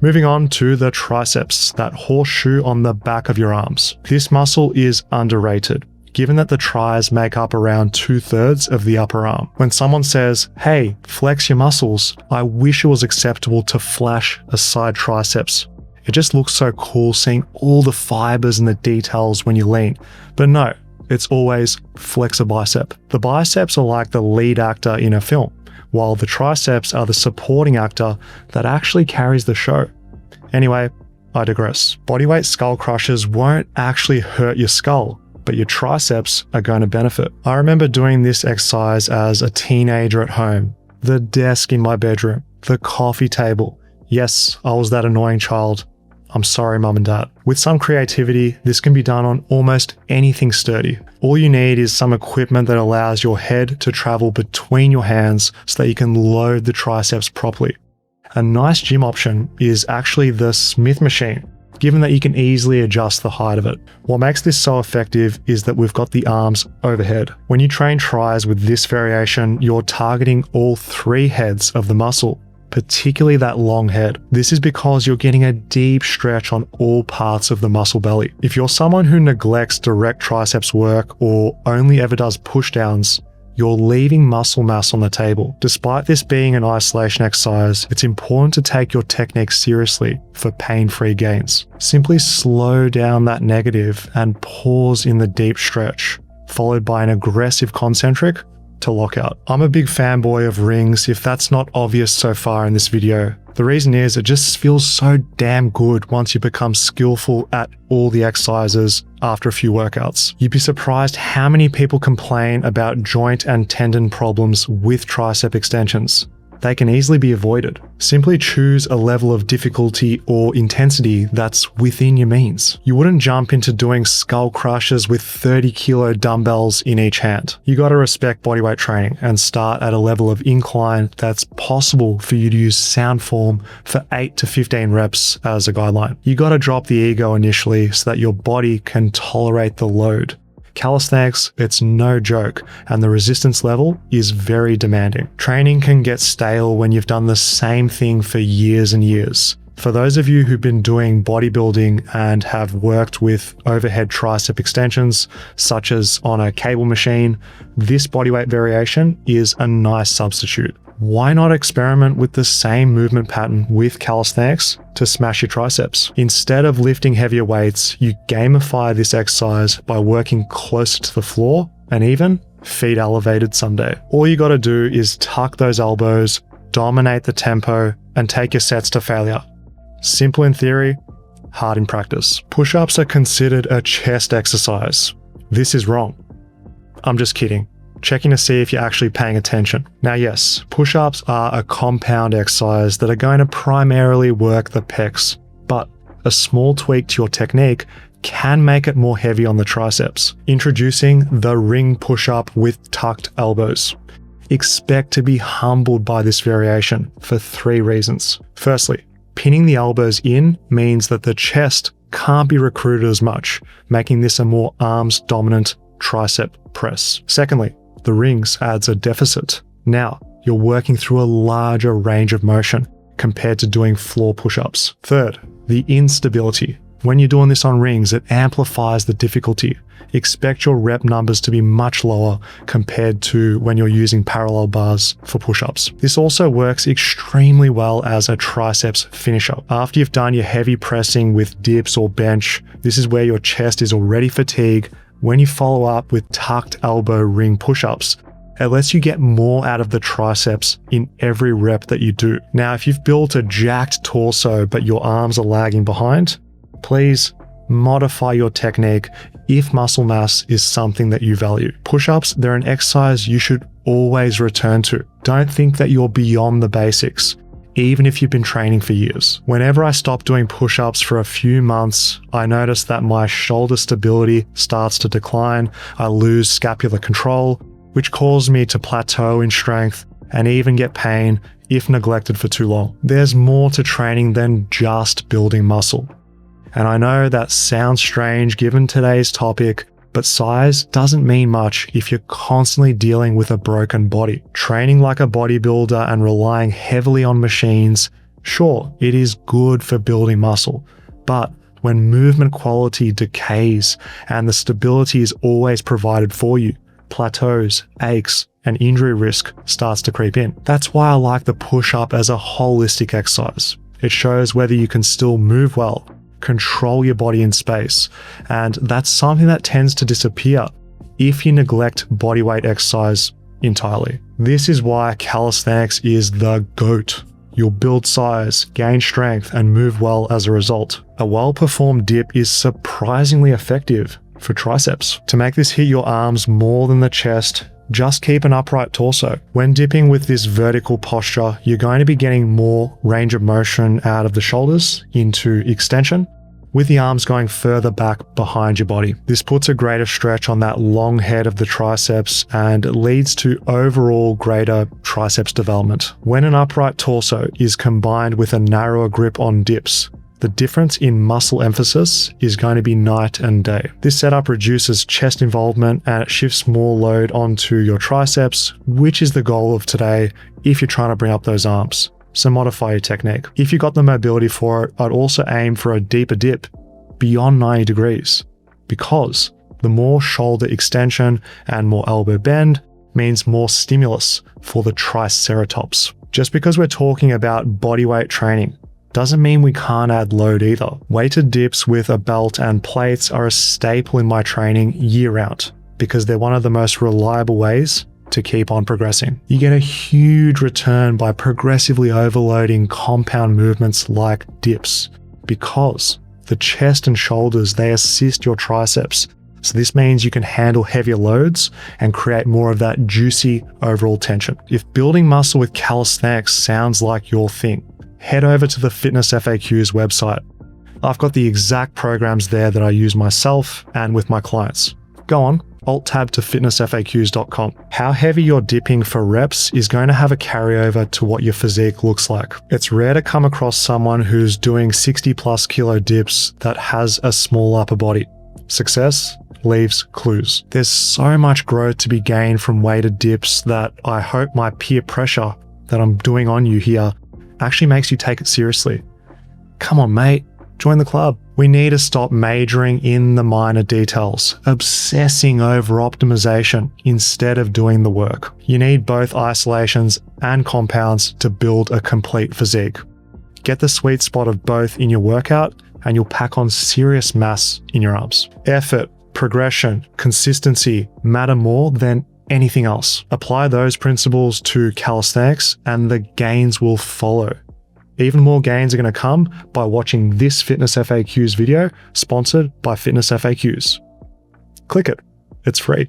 Moving on to the triceps, that horseshoe on the back of your arms. This muscle is underrated, given that the tris make up around 2/3 of the upper arm. When someone says, hey, flex your muscles, I wish it was acceptable to flash a side triceps. It just looks so cool seeing all the fibers and the details when you lean. But no, it's always flex a bicep. The biceps are like the lead actor in a film, while the triceps are the supporting actor that actually carries the show. Anyway, I digress. Bodyweight skull crushers won't actually hurt your skull, but your triceps are going to benefit. I remember doing this exercise as a teenager at home. The desk in my bedroom, the coffee table. Yes, I was that annoying child. I'm sorry, mum and dad. With some creativity, this can be done on almost anything sturdy. All you need is some equipment that allows your head to travel between your hands so that you can load the triceps properly. A nice gym option is actually the Smith machine, given that you can easily adjust the height of it. What makes this so effective is that we've got the arms overhead. When you train tris with this variation, you're targeting all 3 heads of the muscle, particularly that long head. This is because you're getting a deep stretch on all parts of the muscle belly. If you're someone who neglects direct triceps work or only ever does pushdowns, you're leaving muscle mass on the table. Despite this being an isolation exercise, it's important to take your technique seriously for pain-free gains. Simply slow down that negative and pause in the deep stretch, followed by an aggressive concentric to lockout. I'm a big fanboy of rings if that's not obvious so far in this video. The reason is it just feels so damn good once you become skillful at all the exercises after a few workouts. You'd be surprised how many people complain about joint and tendon problems with tricep extensions. They can easily be avoided. Simply choose a level of difficulty or intensity that's within your means. You wouldn't jump into doing skull crushers with 30-kilo dumbbells in each hand. You gotta respect bodyweight training and start at a level of incline that's possible for you to use sound form for 8 to 15 reps as a guideline. You gotta drop the ego initially so that your body can tolerate the load. Calisthenics, it's no joke, and the resistance level is very demanding. Training can get stale when you've done the same thing for years and years. For those of you who've been doing bodybuilding and have worked with overhead tricep extensions, such as on a cable machine, this bodyweight variation is a nice substitute. Why not experiment with the same movement pattern with calisthenics to smash your triceps? Instead of lifting heavier weights, you gamify this exercise by working closer to the floor and even feet elevated someday. All you gotta do is tuck those elbows, dominate the tempo, and take your sets to failure. Simple in theory, hard in practice. Push-ups are considered a chest exercise. This is wrong. I'm just kidding. Checking to see if you're actually paying attention. Now yes, push-ups are a compound exercise that are going to primarily work the pecs, but a small tweak to your technique can make it more heavy on the triceps. Introducing the ring push-up with tucked elbows. Expect to be humbled by this variation for 3 reasons. Firstly, pinning the elbows in means that the chest can't be recruited as much, making this a more arms-dominant tricep press. Secondly, the rings adds a deficit. Now, you're working through a larger range of motion compared to doing floor push-ups. Third, the instability. When you're doing this on rings, it amplifies the difficulty. Expect your rep numbers to be much lower compared to when you're using parallel bars for push-ups. This also works extremely well as a triceps finisher. After you've done your heavy pressing with dips or bench, this is where your chest is already fatigued. When you follow up with tucked elbow ring push-ups, it lets you get more out of the triceps in every rep that you do. Now, if you've built a jacked torso but your arms are lagging behind, please modify your technique if muscle mass is something that you value. Push-ups, they're an exercise you should always return to. Don't think that you're beyond the basics, even if you've been training for years. Whenever I stop doing push-ups for a few months, I notice that my shoulder stability starts to decline, I lose scapular control, which causes me to plateau in strength and even get pain if neglected for too long. There's more to training than just building muscle. And I know that sounds strange given today's topic, but size doesn't mean much if you're constantly dealing with a broken body. Training like a bodybuilder and relying heavily on machines Sure, it is good for building muscle, but when movement quality decays and the stability is always provided for you, plateaus, aches, and injury risk starts to creep in. That's why I like the push-up as a holistic exercise. It shows whether you can still move well, control your body in space, and that's something that tends to disappear if you neglect bodyweight exercise entirely. This is why calisthenics is the GOAT. You'll build size, gain strength, and move well as a result. A well-performed dip is surprisingly effective for triceps. To make this hit your arms more than the chest, just keep an upright torso. When dipping with this vertical posture, you're going to be getting more range of motion out of the shoulders into extension, with the arms going further back behind your body. This puts a greater stretch on that long head of the triceps and leads to overall greater triceps development. When an upright torso is combined with a narrower grip on dips, the difference in muscle emphasis is going to be night and day. This setup reduces chest involvement and it shifts more load onto your triceps, which is the goal of today if you're trying to bring up those arms. So modify your technique. If you got the mobility for it, I'd also aim for a deeper dip beyond 90 degrees, because the more shoulder extension and more elbow bend means more stimulus for the triceratops. Just because we're talking about bodyweight training doesn't mean we can't add load either. Weighted dips with a belt and plates are a staple in my training year round because they're one of the most reliable ways to keep on progressing. You get a huge return by progressively overloading compound movements like dips because the chest and shoulders, they assist your triceps. So this means you can handle heavier loads and create more of that juicy overall tension. If building muscle with calisthenics sounds like your thing, head over to the Fitness FAQs website. I've got the exact programs there that I use myself and with my clients. Go on, Alt-tab to fitnessfaqs.com. How heavy you're dipping for reps is going to have a carryover to what your physique looks like. It's rare to come across someone who's doing 60 plus kilo dips that has a small upper body. Success leaves clues. There's so much growth to be gained from weighted dips that I hope my peer pressure that I'm doing on you here actually makes you take it seriously. Come on, mate. Join the club. We need to stop majoring in the minor details, obsessing over optimization instead of doing the work. You need both isolations and compounds to build a complete physique. Get the sweet spot of both in your workout and you'll pack on serious mass in your arms. Effort, progression, consistency matter more than anything else. Apply those principles to calisthenics and the gains will follow. Even more gains are going to come by watching this Fitness FAQs video sponsored by Fitness FAQs. Click it. It's free.